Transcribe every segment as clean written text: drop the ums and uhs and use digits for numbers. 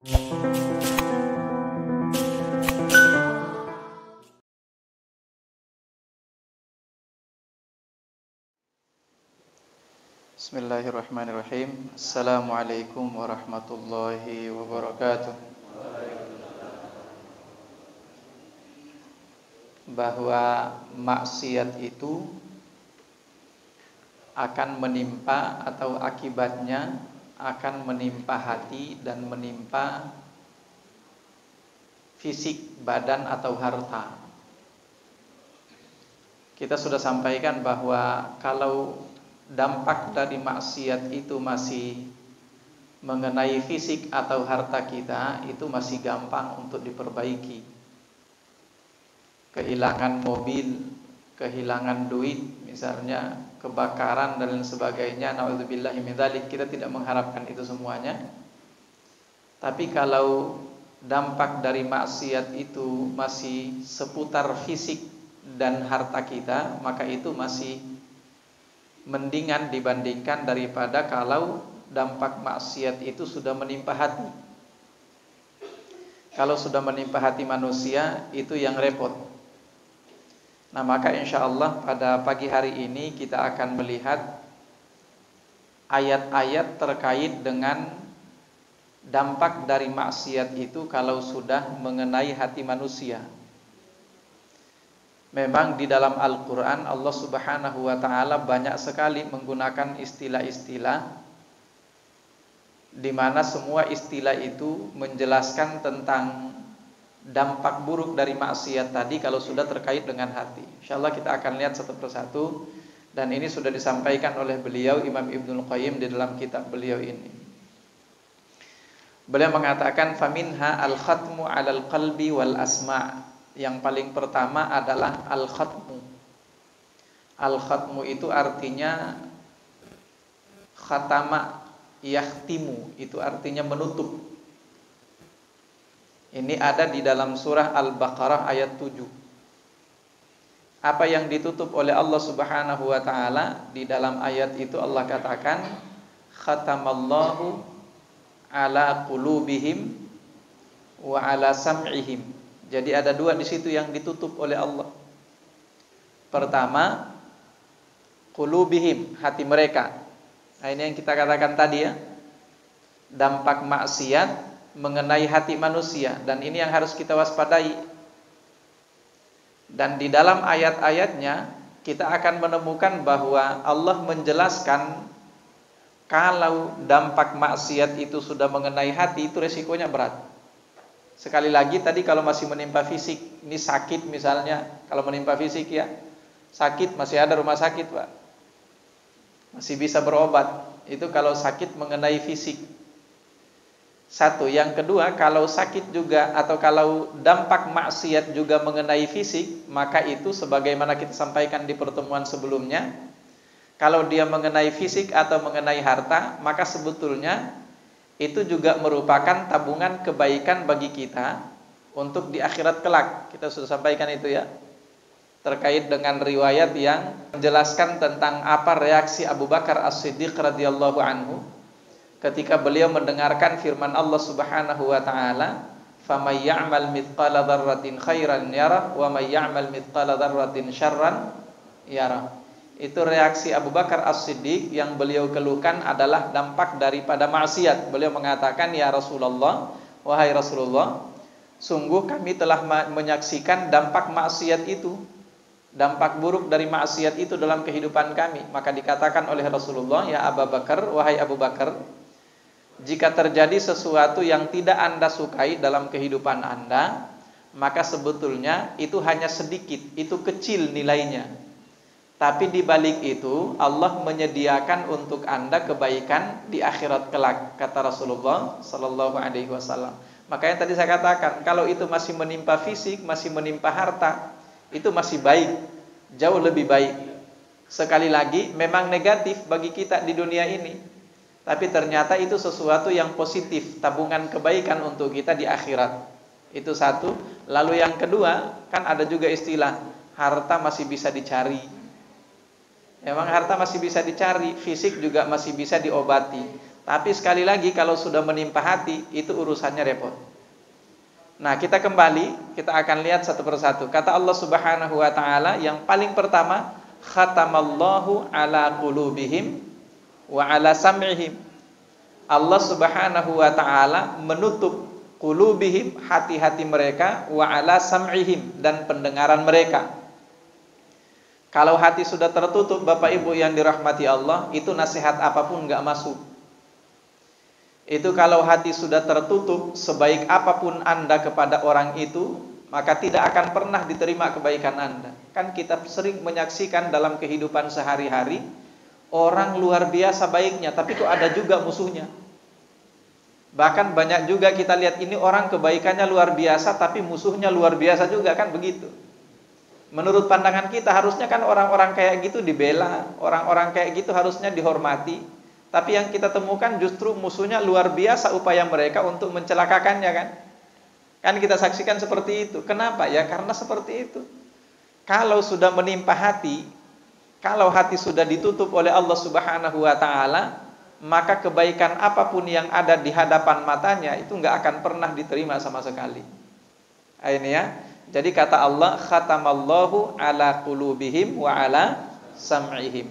Bismillahirrahmanirrahim. Assalamualaikum warahmatullahi wabarakatuh. Bahwa maksiat itu akan menimpa atau akibatnya akan menimpa hati dan menimpa fisik, badan atau harta. Kita sudah sampaikan bahwa kalau dampak dari maksiat itu masih mengenai fisik atau harta kita, itu masih gampang untuk diperbaiki. Kehilangan mobil, kehilangan duit, misalnya kebakaran dan lain sebagainya, naudzubillahi min dzalik, kita tidak mengharapkan itu semuanya. Tapi kalau dampak dari maksiat itu masih seputar fisik dan harta kita, maka itu masih mendingan dibandingkan daripada kalau dampak maksiat itu sudah menimpa hati. Kalau sudah menimpa hati manusia, itu yang repot. Nah, maka insyaallah pada pagi hari ini kita akan melihat ayat-ayat terkait dengan dampak dari maksiat itu kalau sudah mengenai hati manusia. Memang di dalam Al-Quran Allah subhanahu wa ta'ala banyak sekali menggunakan istilah-istilah di mana semua istilah itu menjelaskan tentang dampak buruk dari maksiat tadi kalau sudah terkait dengan hati. InsyaAllah kita akan lihat satu persatu. Dan ini sudah disampaikan oleh beliau Imam Ibnul Qayyim di dalam kitab beliau ini. Beliau mengatakan faminha al-khatmu 'alal qalbi wal asma'. Yang paling pertama adalah al-khatmu. Al-khatmu itu artinya khatama yakhtimu, itu artinya menutup. Ini ada di dalam surah Al-Baqarah ayat 7. Apa yang ditutup oleh Allah Subhanahu wa taala di dalam ayat itu, Allah katakan khatamallahu ala qulubihim wa ala sam'ihim. Jadi ada dua di situ yang ditutup oleh Allah. Pertama, qulubihim, hati mereka. Nah, ini yang kita katakan tadi ya. Dampak maksiat mengenai hati manusia, dan ini yang harus kita waspadai. Dan di dalam ayat-ayatnya kita akan menemukan bahwa Allah menjelaskan kalau dampak maksiat itu sudah mengenai hati, itu resikonya berat. Sekali lagi tadi kalau masih menimpa fisik, ini sakit misalnya, kalau menimpa fisik ya, sakit masih ada rumah sakit Pak, masih bisa berobat. Itu kalau sakit mengenai fisik. Satu, yang kedua, kalau sakit juga atau kalau dampak maksiat juga mengenai fisik, maka itu sebagaimana kita sampaikan di pertemuan sebelumnya, kalau dia mengenai fisik atau mengenai harta, maka sebetulnya itu juga merupakan tabungan kebaikan bagi kita untuk di akhirat kelak. Kita sudah sampaikan itu ya, terkait dengan riwayat yang menjelaskan tentang apa reaksi Abu Bakar As-Siddiq radhiyallahu anhu ketika beliau mendengarkan firman Allah Subhanahu wa taala, "Faman ya'mal mithqala dzarratin khairan yarah wa may ya'mal mithqala dzarratin syarran yarah." Itu reaksi Abu Bakar As-Siddiq yang beliau keluhkan adalah dampak daripada maksiat. Beliau mengatakan, "Ya Rasulullah, wahai Rasulullah, sungguh kami telah menyaksikan dampak maksiat itu, dampak buruk dari maksiat itu dalam kehidupan kami." Maka dikatakan oleh Rasulullah, "Ya Abu Bakar, wahai Abu Bakar, jika terjadi sesuatu yang tidak Anda sukai dalam kehidupan Anda, maka sebetulnya itu hanya sedikit, itu kecil nilainya. Tapi di balik itu Allah menyediakan untuk Anda kebaikan di akhirat kelak," kata Rasulullah sallallahu alaihi wasallam. Makanya tadi saya katakan, kalau itu masih menimpa fisik, masih menimpa harta, itu masih baik, jauh lebih baik. Sekali lagi, memang negatif bagi kita di dunia ini, tapi ternyata itu sesuatu yang positif, tabungan kebaikan untuk kita di akhirat. Itu satu. Lalu yang kedua, kan ada juga istilah harta masih bisa dicari. Memang harta masih bisa dicari, fisik juga masih bisa diobati. Tapi sekali lagi kalau sudah menimpa hati, itu urusannya repot. Nah, kita kembali, kita akan lihat satu persatu. Kata Allah Subhanahu wa taala yang paling pertama, khatamallahu ala qulubihim wa ala sam'ihim. Allah Subhanahu wa taala menutup qulubihim, hati-hati mereka, wa ala sam'ihim, dan pendengaran mereka. Kalau hati sudah tertutup, Bapak Ibu yang dirahmati Allah, itu nasihat apapun enggak masuk. Itu kalau hati sudah tertutup, sebaik apapun Anda kepada orang itu, maka tidak akan pernah diterima kebaikan Anda. Kan kita sering menyaksikan dalam kehidupan sehari-hari, orang luar biasa baiknya, tapi kok ada juga musuhnya. Bahkan banyak juga kita lihat ini orang kebaikannya luar biasa, tapi musuhnya luar biasa juga, kan begitu. Menurut pandangan kita harusnya kan orang-orang kayak gitu dibela, orang-orang kayak gitu harusnya dihormati. Tapi yang kita temukan justru musuhnya luar biasa upaya mereka untuk mencelakakannya, kan? Kan kita saksikan seperti itu. Kenapa? Ya karena seperti itu. Kalau sudah menimpa hati, kalau hati sudah ditutup oleh Allah Subhanahu wa taala, maka kebaikan apapun yang ada di hadapan matanya itu enggak akan pernah diterima sama sekali. Ini ya. Jadi kata Allah, khatamallahu ala qulubihim wa ala sam'ihim.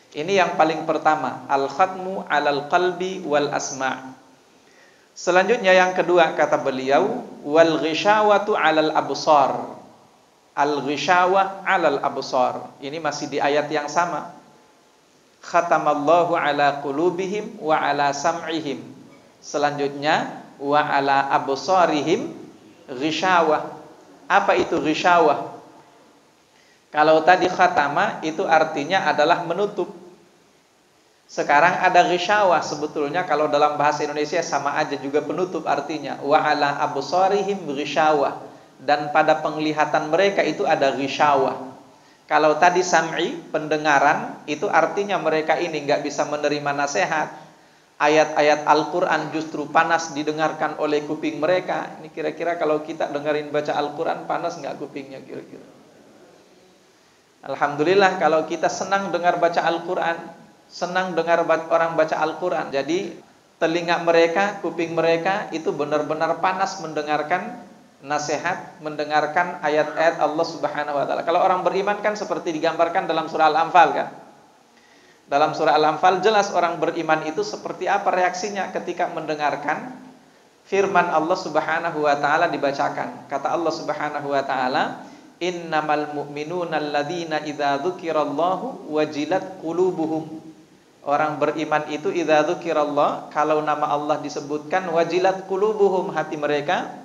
Ini yang paling pertama, al-khatmu 'alal qalbi wal asma'. Selanjutnya yang kedua kata beliau, wal ghishawatu 'alal absar. Al-ghishawah 'alal absar. Ini masih di ayat yang sama. Khatamallahu 'ala qulubihim wa 'ala sam'ihim. Selanjutnya wa 'ala absarihim ghishawah. Apa itu ghishawah? Kalau tadi khatama itu artinya adalah menutup. Sekarang ada ghishawah, sebetulnya kalau dalam bahasa Indonesia sama aja juga penutup artinya. Wa ala absarihim ghishawah, dan pada penglihatan mereka itu ada ghishawah. Kalau tadi sam'i, pendengaran, itu artinya mereka ini enggak bisa menerima nasihat. Ayat-ayat Al-Qur'an justru panas didengarkan oleh kuping mereka. Ini kira-kira kalau kita dengerin baca Al-Qur'an panas enggak kupingnya kira-kira? Alhamdulillah kalau kita senang dengar baca Al-Quran, senang dengar orang baca Al-Quran. Jadi telinga mereka, kuping mereka itu benar-benar panas mendengarkan nasihat, mendengarkan ayat-ayat Allah Subhanahu wa taala. Kalau orang beriman kan seperti digambarkan dalam surah Al-Anfal, kan? Dalam surah Al-Anfal jelas orang beriman itu seperti apa reaksinya ketika mendengarkan firman Allah Subhanahu wa taala dibacakan. Kata Allah Subhanahu wa taala, innamal mu'minuna alladzina idza dzukirallahu wajilat qulubuhum. Orang beriman itu idza dzukirallah, kalau nama Allah disebutkan, wajilat qulubuhum, hati mereka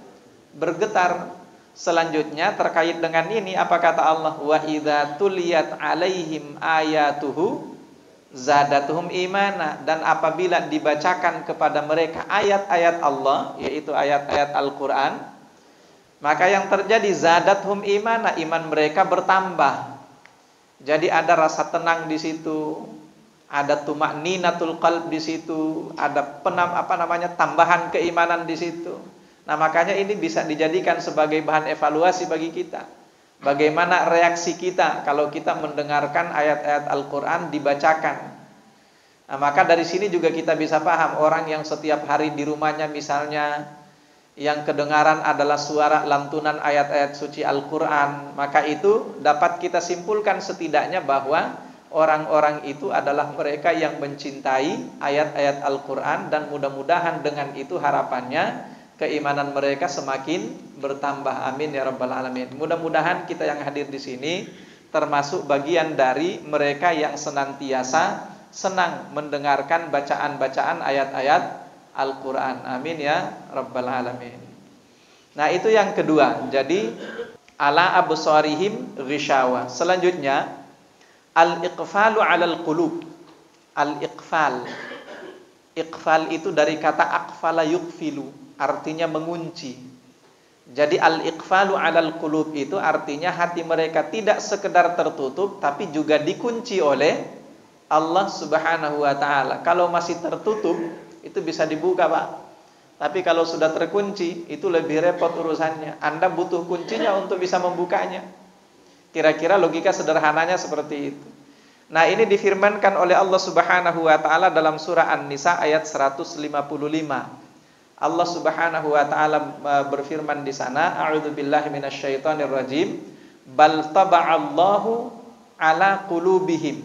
bergetar. Selanjutnya terkait dengan ini apa kata Allah? Wa idza tuliyat alaihim ayatuhu zadatuhum imana, dan apabila dibacakan kepada mereka ayat-ayat Allah, yaitu ayat-ayat Al-Qur'an, maka yang terjadi zadathum imana, iman mereka bertambah. Jadi ada rasa tenang di situ, ada tuma'ninatul qalb di situ, ada tambahan keimanan di situ. Nah, makanya ini bisa dijadikan sebagai bahan evaluasi bagi kita. Bagaimana reaksi kita kalau kita mendengarkan ayat-ayat Al-Qur'an dibacakan. Nah, maka dari sini juga kita bisa paham orang yang setiap hari di rumahnya misalnya yang kedengaran adalah suara lantunan ayat-ayat suci Al-Quran, maka itu dapat kita simpulkan setidaknya bahwa orang-orang itu adalah mereka yang mencintai ayat-ayat Al-Quran, dan mudah-mudahan dengan itu harapannya keimanan mereka semakin bertambah. Amin ya rabbal alamin. Mudah-mudahan kita yang hadir di sini termasuk bagian dari mereka yang senantiasa senang mendengarkan bacaan-bacaan ayat-ayat Al-Quran. Amin ya rabbal alamin. Nah, itu yang kedua. Jadi ala absarihim ghishawa. Selanjutnya al-iqfalu 'alal qulub. Al-iqfal. Iqfal itu dari kata aqfala yuqfilu, artinya mengunci. Jadi al-iqfalu 'alal qulub itu artinya hati mereka tidak sekedar tertutup, tapi juga dikunci oleh Allah Subhanahu wa taala. Kalau masih tertutup itu bisa dibuka, Pak. Tapi kalau sudah terkunci itu lebih repot urusannya. Anda butuh kuncinya untuk bisa membukanya. Kira-kira logika sederhananya seperti itu. Nah, ini difirmankan oleh Allah Subhanahu wa taala dalam surah An-Nisa ayat 155. Allah Subhanahu wa taala berfirman di sana, a'udzubillahi minasyaitonir rajim, bal taba'allahu ala qulubihim.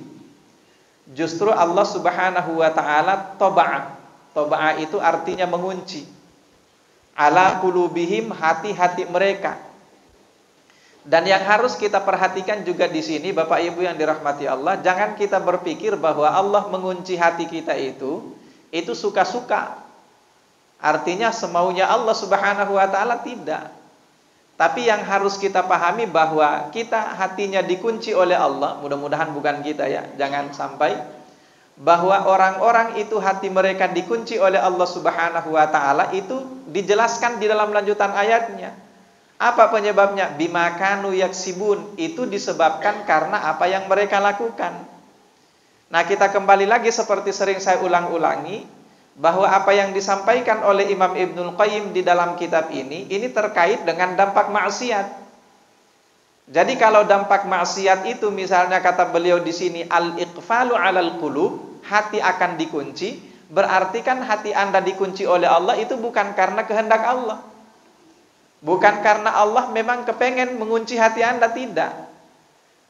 Justru Allah Subhanahu wa taala taba'a. Taba'a itu artinya mengunci. Ala qulubihim, hati-hati mereka. Dan yang harus kita perhatikan juga di sini, Bapak Ibu yang dirahmati Allah, jangan kita berpikir bahwa Allah mengunci hati kita itu suka-suka. Artinya semaunya Allah Subhanahu wa taala, tidak. Tapi yang harus kita pahami bahwa kita hatinya dikunci oleh Allah, mudah-mudahan bukan kita ya, jangan sampai, bahwa orang-orang itu hati mereka dikunci oleh Allah Subhanahu wa taala, itu dijelaskan di dalam lanjutan ayatnya. Apa penyebabnya? Bima kanu yaksibun, itu disebabkan karena apa yang mereka lakukan. Nah, kita kembali lagi seperti sering saya ulang-ulangi, bahwa apa yang disampaikan oleh Imam Ibnul Qayyim di dalam kitab ini terkait dengan dampak maksiat. Jadi kalau dampak maksiat itu, misalnya kata beliau di sini, al-iqfalu 'alal qulub, hati akan dikunci, berarti kan hati Anda dikunci oleh Allah itu bukan karena kehendak Allah. Bukan karena Allah memang kepengen mengunci hati Anda, tidak.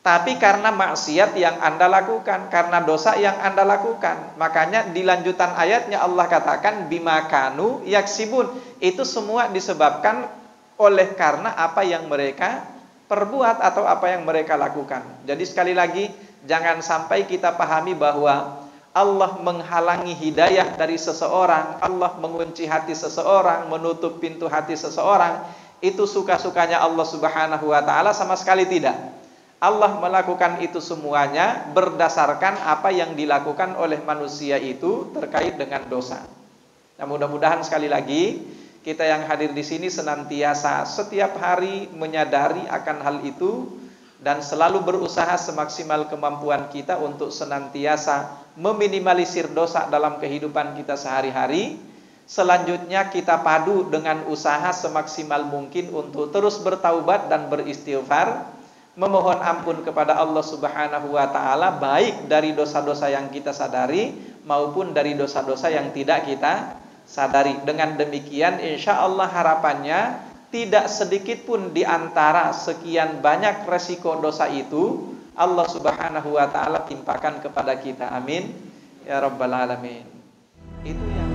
Tapi karena maksiat yang Anda lakukan, karena dosa yang Anda lakukan. Makanya di lanjutan ayatnya Allah katakan bima kanu yaksibun. Itu semua disebabkan oleh karena apa yang mereka perbuat atau apa yang mereka lakukan. Jadi sekali lagi, jangan sampai kita pahami bahwa Allah menghalangi hidayah dari seseorang, Allah mengunci hati seseorang, menutup pintu hati seseorang, itu suka-sukanya Allah Subhanahu wa taala, sama sekali tidak. Allah melakukan itu semuanya berdasarkan apa yang dilakukan oleh manusia itu terkait dengan dosa. Nah, mudah-mudahan sekali lagi kita yang hadir di sini senantiasa setiap hari menyadari akan hal itu dan selalu berusaha semaksimal kemampuan kita untuk senantiasa meminimalisir dosa dalam kehidupan kita sehari-hari. Selanjutnya kita padu dengan usaha semaksimal mungkin untuk terus bertaubat dan beristighfar, memohon ampun kepada Allah Subhanahu wa taala, baik dari dosa-dosa yang kita sadari maupun dari dosa-dosa yang tidak kita sadari. Dengan demikian insya Allah harapannya tidak sedikit pun di antara sekian banyak resiko dosa itu Allah Subhanahu wa taala timpakan kepada kita. Amin ya rabbal alamin. Itu yang